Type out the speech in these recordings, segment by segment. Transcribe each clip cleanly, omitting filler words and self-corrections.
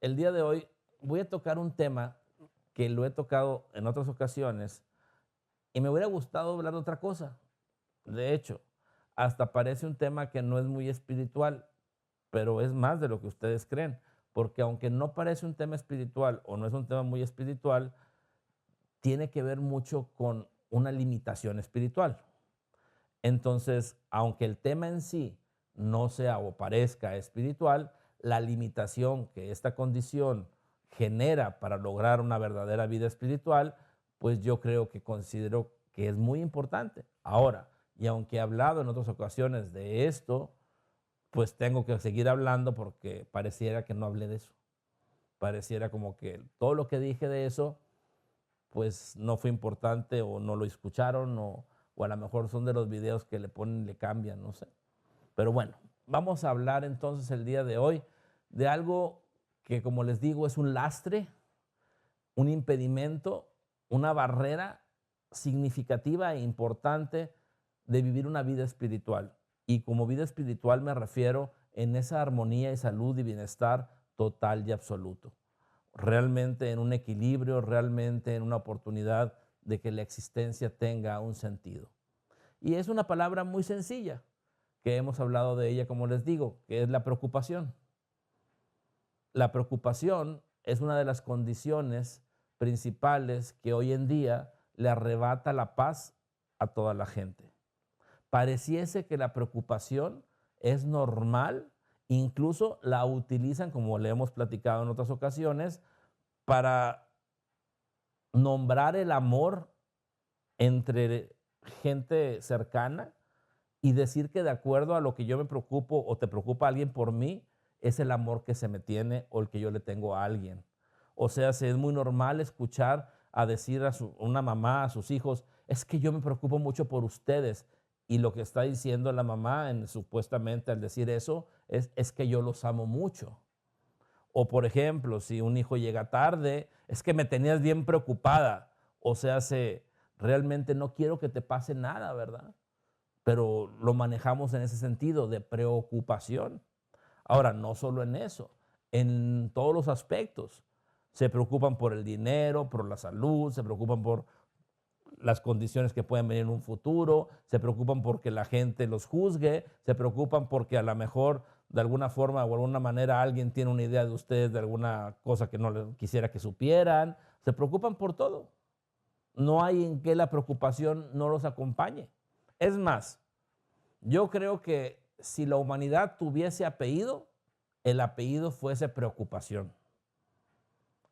el día de hoy voy a tocar un tema que lo he tocado en otras ocasiones y me hubiera gustado hablar de otra cosa. De hecho, hasta parece un tema que no es muy espiritual, pero es más de lo que ustedes creen, porque aunque no parece un tema espiritual o no es un tema muy espiritual, tiene que ver mucho con una limitación espiritual. Entonces, aunque el tema en sí no sea o parezca espiritual, la limitación que esta condición genera para lograr una verdadera vida espiritual, pues yo creo que considero que es muy importante. Ahora, y aunque he hablado en otras ocasiones de esto, pues tengo que seguir hablando porque pareciera que no hablé de eso. Pareciera como que todo lo que dije de eso pues no fue importante o no lo escucharon o a lo mejor son de los videos que le ponen y le cambian, no sé. Pero bueno, vamos a hablar entonces el día de hoy de algo que, como les digo, es un lastre, un impedimento, una barrera significativa e importante de vivir una vida espiritual. Y como vida espiritual me refiero en esa armonía y salud y bienestar total y absoluto. Realmente en un equilibrio, realmente en una oportunidad de que la existencia tenga un sentido. Y es una palabra muy sencilla, que hemos hablado de ella, como les digo, que es la preocupación. La preocupación es una de las condiciones principales que hoy en día le arrebata la paz a toda la gente. Pareciese que la preocupación es normal, incluso la utilizan, como le hemos platicado en otras ocasiones, para nombrar el amor entre gente cercana y decir que de acuerdo a lo que yo me preocupo o te preocupa alguien por mí, es el amor que se me tiene o el que yo le tengo a alguien. O sea, es muy normal escuchar a decir a una mamá, a sus hijos, es que yo me preocupo mucho por ustedes. Y lo que está diciendo la mamá, supuestamente al decir eso, es que yo los amo mucho. O por ejemplo, si un hijo llega tarde, es que me tenías bien preocupada. O sea, realmente no quiero que te pase nada, ¿verdad? Pero lo manejamos en ese sentido de preocupación. Ahora, no solo en eso, en todos los aspectos. Se preocupan por el dinero, por la salud, se preocupan por las condiciones que pueden venir en un futuro, se preocupan porque la gente los juzgue, se preocupan porque a lo mejor de alguna forma o alguna manera alguien tiene una idea de ustedes de alguna cosa que no les quisiera que supieran, se preocupan por todo. No hay en qué la preocupación no los acompañe. Es más, yo creo que si la humanidad tuviese apellido, el apellido fuese preocupación.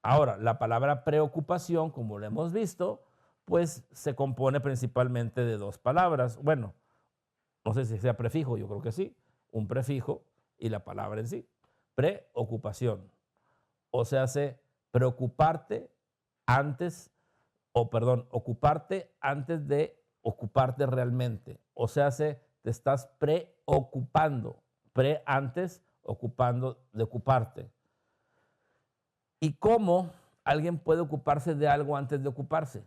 Ahora, la palabra preocupación, como lo hemos visto, pues se compone principalmente de dos palabras. Bueno, no sé si sea prefijo, yo creo que sí. Un prefijo y la palabra en sí. Preocupación. O sea, preocuparte antes, o perdón, ocuparte antes de ocuparte realmente. O sea, te estás preocupando. Pre antes, ocupando de ocuparte. ¿Y cómo alguien puede ocuparse de algo antes de ocuparse?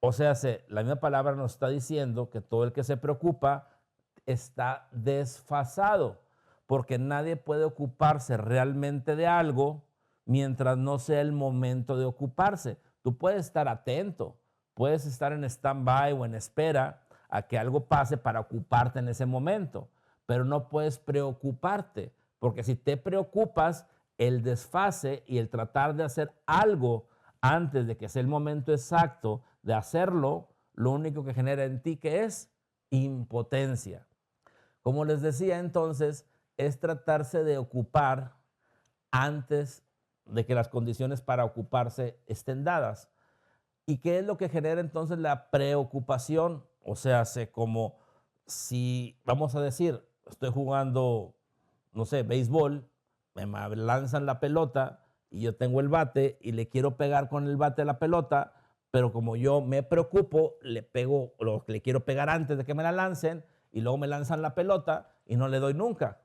O sea, la misma palabra nos está diciendo que todo el que se preocupa está desfasado, porque nadie puede ocuparse realmente de algo mientras no sea el momento de ocuparse. Tú puedes estar atento, puedes estar en stand-by o en espera a que algo pase para ocuparte en ese momento, pero no puedes preocuparte, porque si te preocupas, el desfase y el tratar de hacer algo antes de que sea el momento exacto de hacerlo, lo único que genera en ti que es impotencia. Como les decía entonces, es tratarse de ocupar antes de que las condiciones para ocuparse estén dadas. ¿Y qué es lo que genera entonces la preocupación? O sea, como si, vamos a decir, estoy jugando, no sé, béisbol, me lanzan la pelota y yo tengo el bate y le quiero pegar con el bate a la pelota, pero como yo me preocupo, le pego lo que le quiero pegar antes de que me la lancen y luego me lanzan la pelota y no le doy nunca.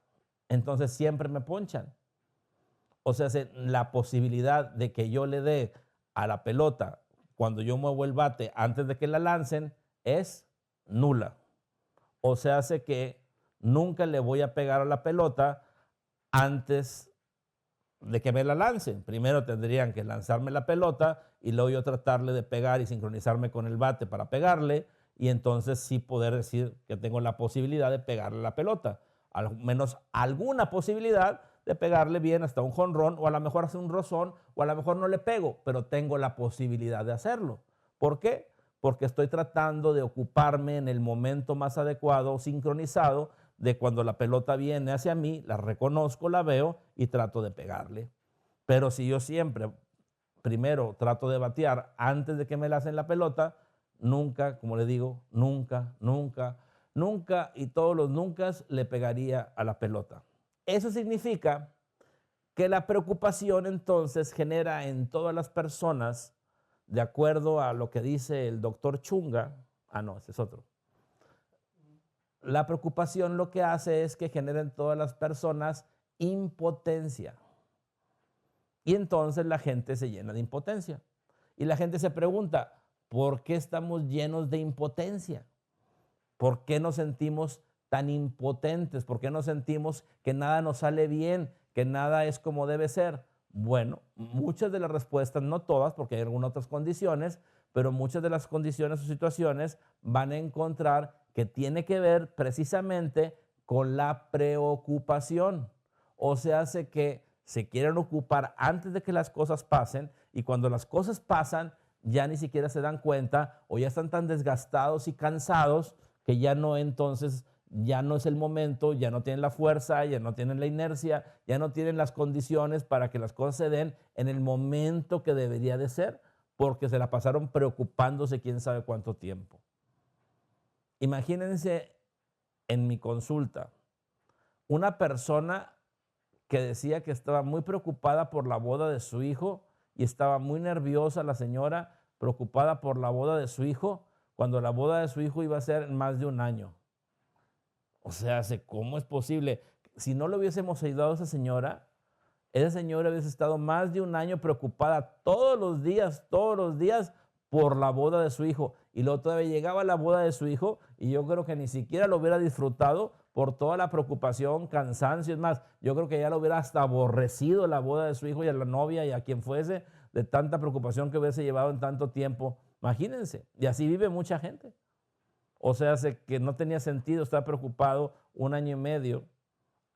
Entonces siempre me ponchan. O sea, la posibilidad de que yo le dé a la pelota cuando yo muevo el bate antes de que la lancen es nula. O sea, hace que nunca le voy a pegar a la pelota antes de que me la lancen. Primero tendrían que lanzarme la pelota y luego yo tratarle de pegar y sincronizarme con el bate para pegarle y entonces sí poder decir que tengo la posibilidad de pegarle la pelota. Al menos alguna posibilidad de pegarle bien hasta un jonrón o a lo mejor hacer un rozón o a lo mejor no le pego, pero tengo la posibilidad de hacerlo. ¿Por qué? Porque estoy tratando de ocuparme en el momento más adecuado, sincronizado, de cuando la pelota viene hacia mí, la reconozco, la veo y trato de pegarle. Pero si yo siempre, primero trato de batear antes de que me lancen la pelota, nunca, como le digo, nunca, nunca, nunca y todos los nunca le pegaría a la pelota. Eso significa que la preocupación entonces genera en todas las personas, de acuerdo a lo que dice el doctor Chunga, no, ese es otro. La preocupación lo que hace es que genera en todas las personas impotencia. Y entonces la gente se llena de impotencia. Y la gente se pregunta, ¿por qué estamos llenos de impotencia? ¿Por qué nos sentimos tan impotentes? ¿Por qué nos sentimos que nada nos sale bien, que nada es como debe ser? Bueno, muchas de las respuestas, no todas, porque hay algunas otras condiciones, pero muchas de las condiciones o situaciones van a encontrar que tiene que ver precisamente con la preocupación. O sea, hace que se quieren ocupar antes de que las cosas pasen y cuando las cosas pasan ya ni siquiera se dan cuenta o ya están tan desgastados y cansados que ya no entonces, ya no es el momento, ya no tienen la fuerza, ya no tienen la inercia, ya no tienen las condiciones para que las cosas se den en el momento que debería de ser, porque se la pasaron preocupándose quién sabe cuánto tiempo. Imagínense en mi consulta una persona que decía que estaba muy preocupada por la boda de su hijo y estaba muy nerviosa la señora, preocupada por la boda de su hijo, cuando la boda de su hijo iba a ser en más de un año. O sea, ¿cómo es posible? Si no le hubiésemos ayudado a esa señora hubiese estado más de un año preocupada todos los días por la boda de su hijo. Y luego todavía llegaba la boda de su hijo y yo creo que ni siquiera lo hubiera disfrutado por toda la preocupación, cansancio. Es más, yo creo que ya lo hubiera hasta aborrecido la boda de su hijo y a la novia y a quien fuese de tanta preocupación que hubiese llevado en tanto tiempo. Imagínense, y así vive mucha gente. O sea, que no tenía sentido estar preocupado un año y medio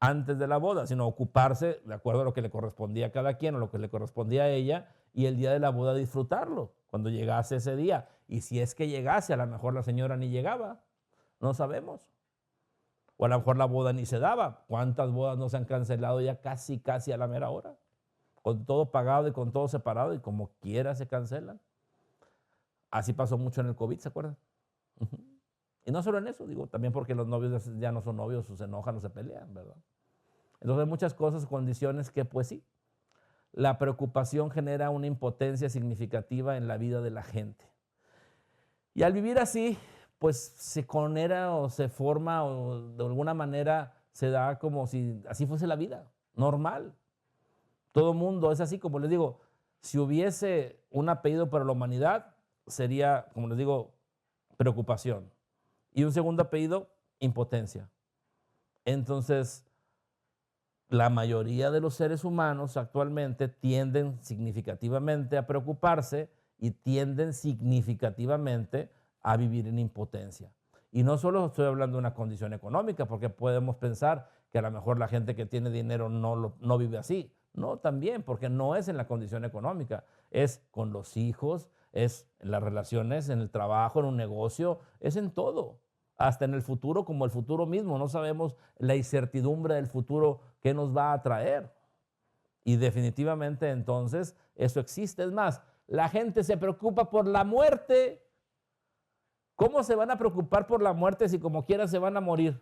antes de la boda, sino ocuparse de acuerdo a lo que le correspondía a cada quien o lo que le correspondía a ella y el día de la boda disfrutarlo cuando llegase ese día. Y si es que llegase, a lo mejor la señora ni llegaba, no sabemos. O a lo mejor la boda ni se daba. ¿Cuántas bodas no se han cancelado ya casi a la mera hora? Con todo pagado y con todo separado y como quiera se cancelan. Así pasó mucho en el COVID, ¿se acuerdan? Y no solo en eso, digo, también porque los novios ya no son novios, o se enojan o se pelean, ¿verdad? Entonces hay muchas cosas, condiciones que pues sí, la preocupación genera una impotencia significativa en la vida de la gente. Y al vivir así, pues se conera o se forma o de alguna manera se da como si así fuese la vida, normal. Todo mundo es así, como les digo, si hubiese un apellido para la humanidad, sería, como les digo, preocupación. Y un segundo apellido, impotencia. Entonces, la mayoría de los seres humanos actualmente tienden significativamente a preocuparse y tienden significativamente a vivir en impotencia. Y no solo estoy hablando de una condición económica, porque podemos pensar que a lo mejor la gente que tiene dinero no vive así. No, también, porque no es en la condición económica, es con los hijos, es en las relaciones, en el trabajo, en un negocio, es en todo. Hasta en el futuro, como el futuro mismo. No sabemos la incertidumbre del futuro que nos va a traer. Y definitivamente entonces eso existe. Es más, la gente se preocupa por la muerte. ¿Cómo se van a preocupar por la muerte si como quiera se van a morir?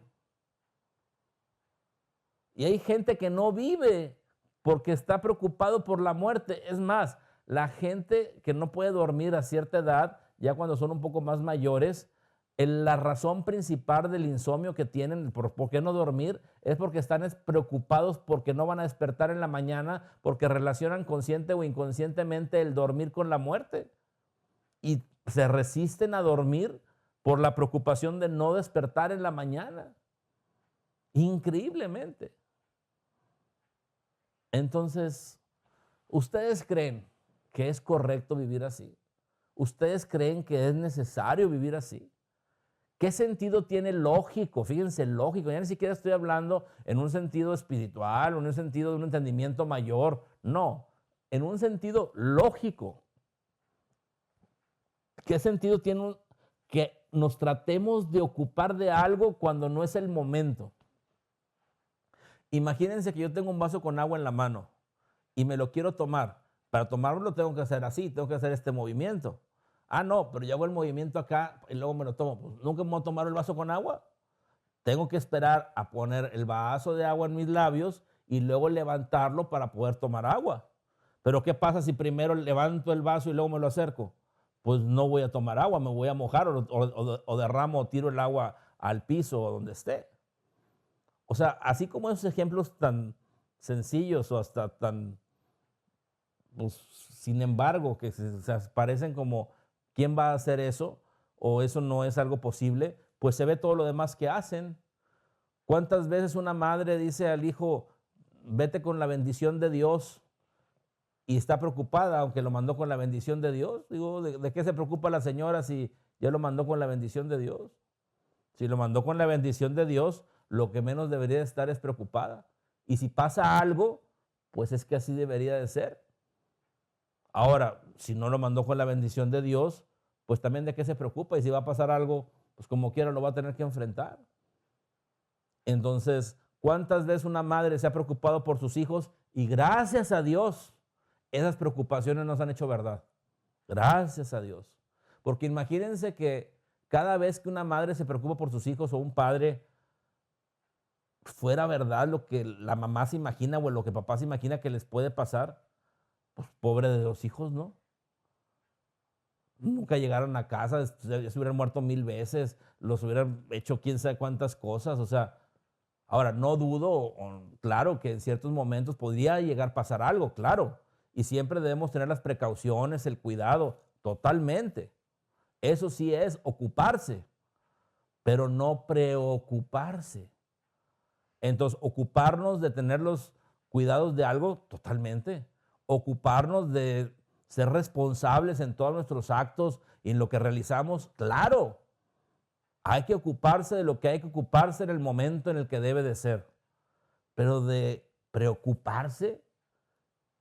Y hay gente que no vive porque está preocupado por la muerte. Es más, la gente que no puede dormir a cierta edad, ya cuando son un poco más mayores, la razón principal del insomnio que tienen, por qué no dormir, es porque están preocupados porque no van a despertar en la mañana, porque relacionan consciente o inconscientemente el dormir con la muerte. Y se resisten a dormir por la preocupación de no despertar en la mañana. Increíblemente. Entonces, ¿ustedes creen que es correcto vivir así? ¿Ustedes creen que es necesario vivir así? ¿Qué sentido tiene lógico? Fíjense, lógico. Ya ni siquiera estoy hablando en un sentido espiritual o en un sentido de un entendimiento mayor. No, en un sentido lógico. ¿Qué sentido tiene que nos tratemos de ocupar de algo cuando no es el momento? Imagínense que yo tengo un vaso con agua en la mano y me lo quiero tomar. Para tomarlo tengo que hacer así, tengo que hacer este movimiento. Ah, no, pero yo hago el movimiento acá y luego me lo tomo. Pues, ¿nunca me voy a tomar el vaso con agua? Tengo que esperar a poner el vaso de agua en mis labios y luego levantarlo para poder tomar agua. Pero ¿qué pasa si primero levanto el vaso y luego me lo acerco? Pues no voy a tomar agua, me voy a mojar o derramo o tiro el agua al piso o donde esté. O sea, así como esos ejemplos tan sencillos o hasta tan, pues, sin embargo, que se parecen como, ¿quién va a hacer eso? O eso no es algo posible, pues se ve todo lo demás que hacen. ¿Cuántas veces una madre dice al hijo, vete con la bendición de Dios? Y está preocupada, aunque lo mandó con la bendición de Dios. Digo, ¿de qué se preocupa la señora si ya lo mandó con la bendición de Dios? Si lo mandó con la bendición de Dios, lo que menos debería estar es preocupada. Y si pasa algo, pues es que así debería de ser. Ahora, si no lo mandó con la bendición de Dios, pues también de qué se preocupa. Y si va a pasar algo, pues como quiera lo va a tener que enfrentar. Entonces, ¿cuántas veces una madre se ha preocupado por sus hijos? Y gracias a Dios, esas preocupaciones nos han hecho verdad. Gracias a Dios. Porque imagínense que cada vez que una madre se preocupa por sus hijos o un padre, fuera verdad lo que la mamá se imagina o lo que papá se imagina que les puede pasar, pues pobre de los hijos, ¿no? Nunca llegaron a casa, se hubieran muerto 1000 veces, los hubieran hecho quién sabe cuántas cosas, o sea, ahora no dudo, claro que en ciertos momentos podría llegar a pasar algo, claro, y siempre debemos tener las precauciones, el cuidado, totalmente. Eso sí es ocuparse, pero no preocuparse. Entonces, ocuparnos de tener los cuidados de algo, totalmente. Ocuparnos de ser responsables en todos nuestros actos y en lo que realizamos, claro. Hay que ocuparse de lo que hay que ocuparse en el momento en el que debe de ser. Pero de preocuparse,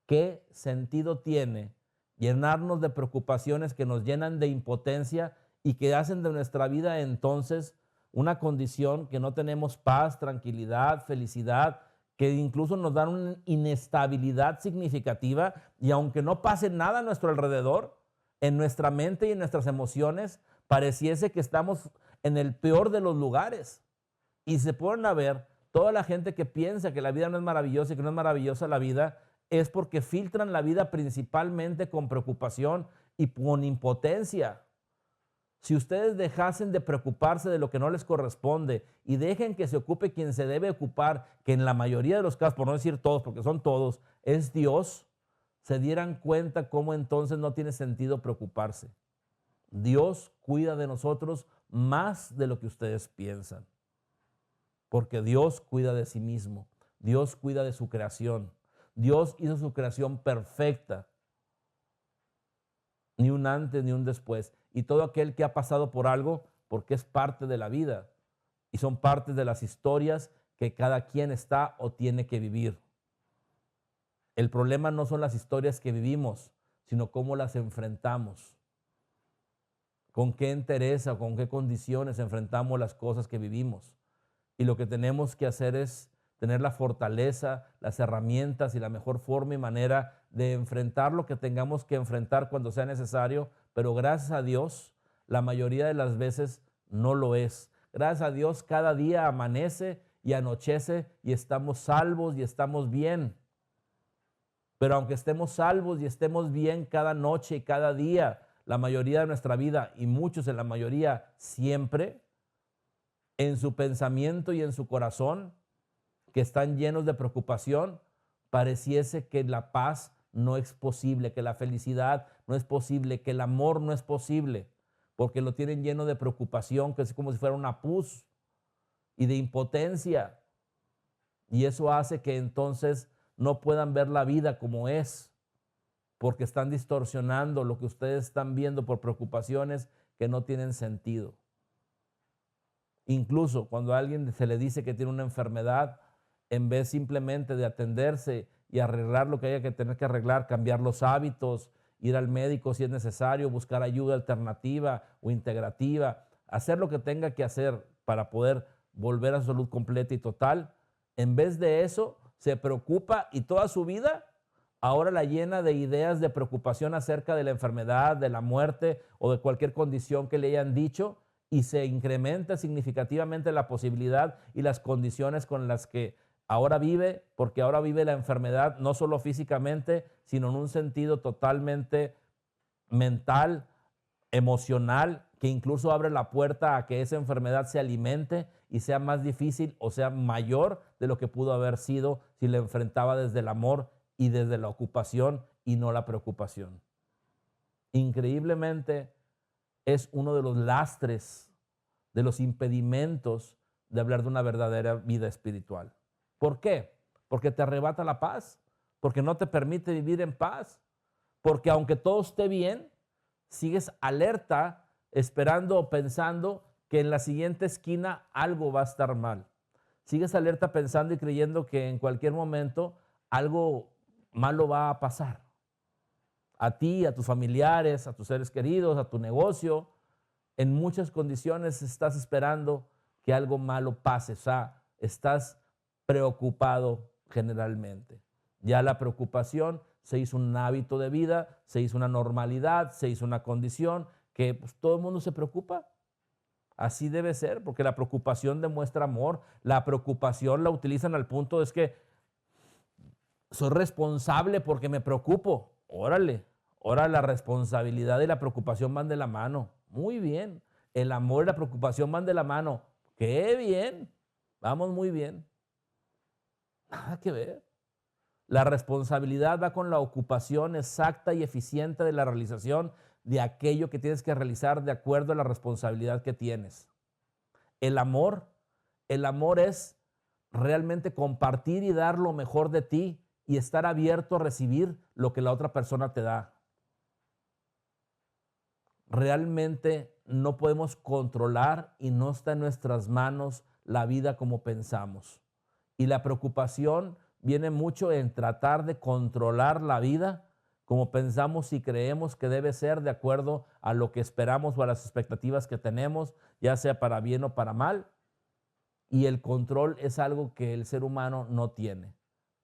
¿qué sentido tiene llenarnos de preocupaciones que nos llenan de impotencia y que hacen de nuestra vida entonces una condición que no tenemos paz, tranquilidad, felicidad, que incluso nos dan una inestabilidad significativa y aunque no pase nada a nuestro alrededor, en nuestra mente y en nuestras emociones, pareciese que estamos en el peor de los lugares? Y se ponen a ver, toda la gente que piensa que la vida no es maravillosa y que no es maravillosa la vida, es porque filtran la vida principalmente con preocupación y con impotencia. Si ustedes dejasen de preocuparse de lo que no les corresponde y dejen que se ocupe quien se debe ocupar, que en la mayoría de los casos, por no decir todos, porque son todos, es Dios, se dieran cuenta cómo entonces no tiene sentido preocuparse. Dios cuida de nosotros más de lo que ustedes piensan, porque Dios cuida de sí mismo, Dios cuida de su creación, Dios hizo su creación perfecta, ni un antes ni un después, y todo aquel que ha pasado por algo, porque es parte de la vida, y son partes de las historias que cada quien está o tiene que vivir. El problema no son las historias que vivimos, sino cómo las enfrentamos. Con qué entereza o con qué condiciones enfrentamos las cosas que vivimos. Y lo que tenemos que hacer es tener la fortaleza, las herramientas y la mejor forma y manera de enfrentar lo que tengamos que enfrentar cuando sea necesario, pero gracias a Dios, la mayoría de las veces no lo es. Gracias a Dios, cada día amanece y anochece y estamos salvos y estamos bien. Pero aunque estemos salvos y estemos bien cada noche y cada día, la mayoría de nuestra vida, y muchos en la mayoría siempre, en su pensamiento y en su corazón, que están llenos de preocupación, pareciese que la paz no es posible, que la felicidad no es posible, que el amor no es posible, porque lo tienen lleno de preocupación, que es como si fuera una pus y de impotencia. Y eso hace que entonces no puedan ver la vida como es, porque están distorsionando lo que ustedes están viendo por preocupaciones que no tienen sentido. Incluso cuando a alguien se le dice que tiene una enfermedad, en vez simplemente de atenderse y arreglar lo que haya que tener que arreglar, cambiar los hábitos, ir al médico si es necesario, buscar ayuda alternativa o integrativa, hacer lo que tenga que hacer para poder volver a su salud completa y total, en vez de eso se preocupa y toda su vida ahora la llena de ideas de preocupación acerca de la enfermedad, de la muerte o de cualquier condición que le hayan dicho, y se incrementa significativamente la posibilidad y las condiciones con las que ahora vive, porque ahora vive la enfermedad no solo físicamente, sino en un sentido totalmente mental, emocional, que incluso abre la puerta a que esa enfermedad se alimente y sea más difícil o sea mayor de lo que pudo haber sido si la enfrentaba desde el amor y desde la ocupación y no la preocupación. Increíblemente, es uno de los lastres, de los impedimentos de hablar de una verdadera vida espiritual. ¿Por qué? Porque te arrebata la paz, porque no te permite vivir en paz, porque aunque todo esté bien, sigues alerta, esperando o pensando que en la siguiente esquina algo va a estar mal. Sigues alerta pensando y creyendo que en cualquier momento algo malo va a pasar. A ti, a tus familiares, a tus seres queridos, a tu negocio. En muchas condiciones estás esperando que algo malo pase. O sea, estás preocupado generalmente. Ya la preocupación se hizo un hábito de vida, se hizo una normalidad, se hizo una condición que pues, todo el mundo se preocupa. Así debe ser, porque la preocupación demuestra amor. La preocupación la utilizan al punto de es que soy responsable porque me preocupo. Órale, ahora la responsabilidad y la preocupación van de la mano. Muy bien. El amor y la preocupación van de la mano. ¡Qué bien! Vamos muy bien. Nada que ver. La responsabilidad va con la ocupación exacta y eficiente de la realización de aquello que tienes que realizar de acuerdo a la responsabilidad que tienes. El amor es realmente compartir y dar lo mejor de ti y estar abierto a recibir lo que la otra persona te da. Realmente no podemos controlar y no está en nuestras manos la vida como pensamos. Y la preocupación viene mucho en tratar de controlar la vida como pensamos y creemos que debe ser de acuerdo a lo que esperamos o a las expectativas que tenemos, ya sea para bien o para mal. Y el control es algo que el ser humano no tiene.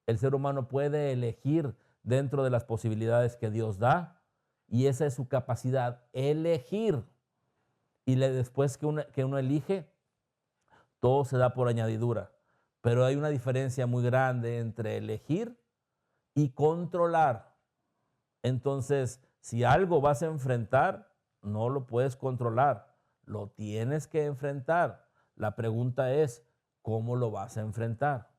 El ser humano puede elegir dentro de las posibilidades que Dios da, y esa es su capacidad, elegir. Y después que uno elige, todo se da por añadidura. Pero hay una diferencia muy grande entre elegir y controlar. Entonces, si algo vas a enfrentar, no lo puedes controlar, lo tienes que enfrentar. La pregunta es, ¿cómo lo vas a enfrentar?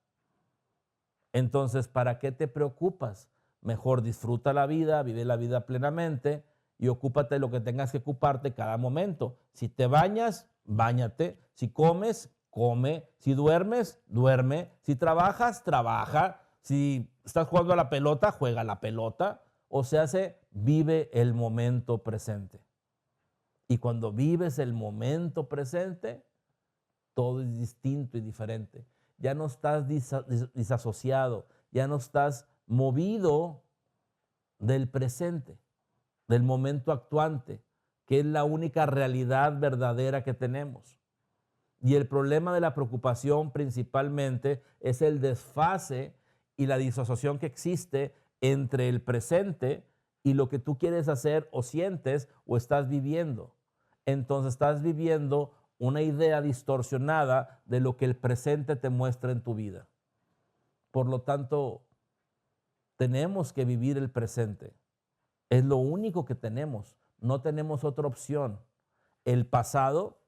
Entonces, ¿para qué te preocupas? Mejor disfruta la vida, vive la vida plenamente y ocúpate de lo que tengas que ocuparte cada momento. Si te bañas, báñate. Si comes, come. Si duermes, duerme. Si trabajas, trabaja. Si estás jugando a la pelota, juega a la pelota. O sea, vive el momento presente. Y cuando vives el momento presente, todo es distinto y diferente. Ya no estás disasociado, ya no estás movido del presente, del momento actuante, que es la única realidad verdadera que tenemos. Y el problema de la preocupación principalmente es el desfase y la disasociación que existe entre el presente y lo que tú quieres hacer o sientes o estás viviendo. Entonces estás viviendo una idea distorsionada de lo que el presente te muestra en tu vida. Por lo tanto, tenemos que vivir el presente. Es lo único que tenemos. No tenemos otra opción. El pasado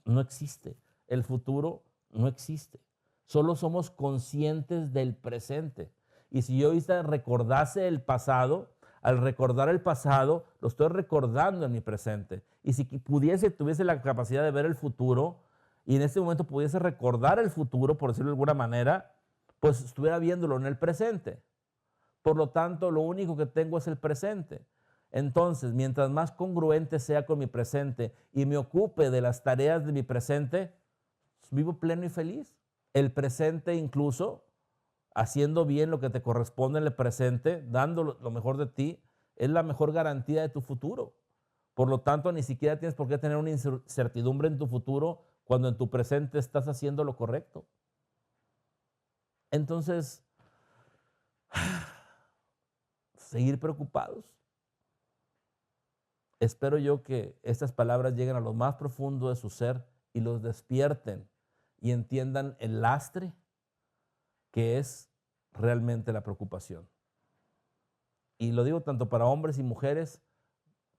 no existe. El futuro no existe. Solo somos conscientes del presente. Y si yo ahorita recordase el pasado, al recordar el pasado, lo estoy recordando en mi presente. Y si tuviese la capacidad de ver el futuro, y en este momento pudiese recordar el futuro, por decirlo de alguna manera, pues estuviera viéndolo en el presente. Por lo tanto, lo único que tengo es el presente. Entonces, mientras más congruente sea con mi presente y me ocupe de las tareas de mi presente, vivo pleno y feliz. El presente incluso, haciendo bien lo que te corresponde en el presente, dando lo mejor de ti, es la mejor garantía de tu futuro. Por lo tanto, ni siquiera tienes por qué tener una incertidumbre en tu futuro cuando en tu presente estás haciendo lo correcto. Entonces, seguir preocupados. Espero yo que estas palabras lleguen a lo más profundo de su ser y los despierten y entiendan el lastre que es realmente la preocupación. Y lo digo tanto para hombres y mujeres,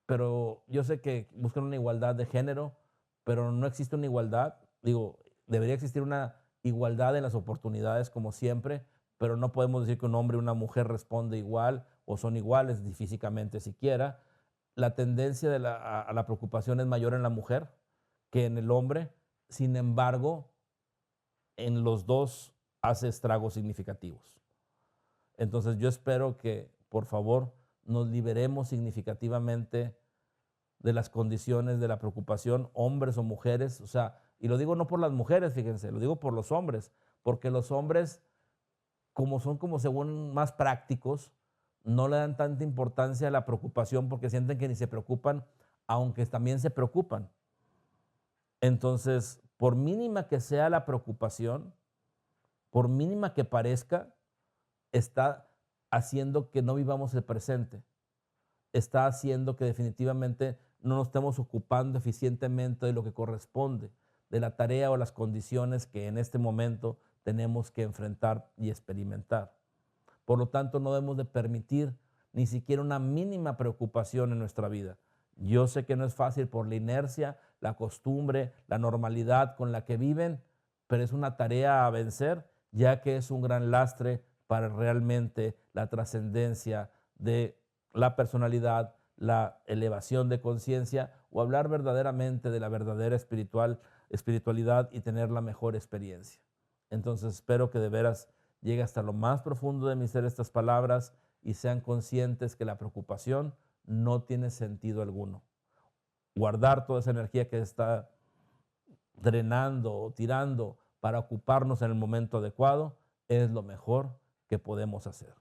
pero yo sé que buscan una igualdad de género, pero no existe una igualdad. Digo, debería existir una igualdad en las oportunidades como siempre, pero no podemos decir que un hombre y una mujer responde igual o son iguales ni físicamente siquiera. La tendencia a la preocupación es mayor en la mujer que en el hombre. Sin embargo, en los dos hace estragos significativos. Entonces yo espero que, por favor, nos liberemos significativamente de las condiciones de la preocupación, hombres o mujeres. O sea, y lo digo no por las mujeres, fíjense, lo digo por los hombres, porque los hombres, como son como según más prácticos, no le dan tanta importancia a la preocupación porque sienten que ni se preocupan, aunque también se preocupan. Entonces, por mínima que sea la preocupación, por mínima que parezca, está haciendo que no vivamos el presente. Está haciendo que definitivamente no nos estemos ocupando eficientemente de lo que corresponde, de la tarea o las condiciones que en este momento tenemos que enfrentar y experimentar. Por lo tanto, no debemos de permitir ni siquiera una mínima preocupación en nuestra vida. Yo sé que no es fácil por la inercia, la costumbre, la normalidad con la que viven, pero es una tarea a vencer, ya que es un gran lastre para realmente la trascendencia de la personalidad, la elevación de conciencia o hablar verdaderamente de la verdadera espiritualidad y tener la mejor experiencia. Entonces espero que de veras llegue hasta lo más profundo de mi ser estas palabras y sean conscientes que la preocupación no tiene sentido alguno. Guardar toda esa energía que está drenando o tirando para ocuparnos en el momento adecuado es lo mejor que podemos hacer.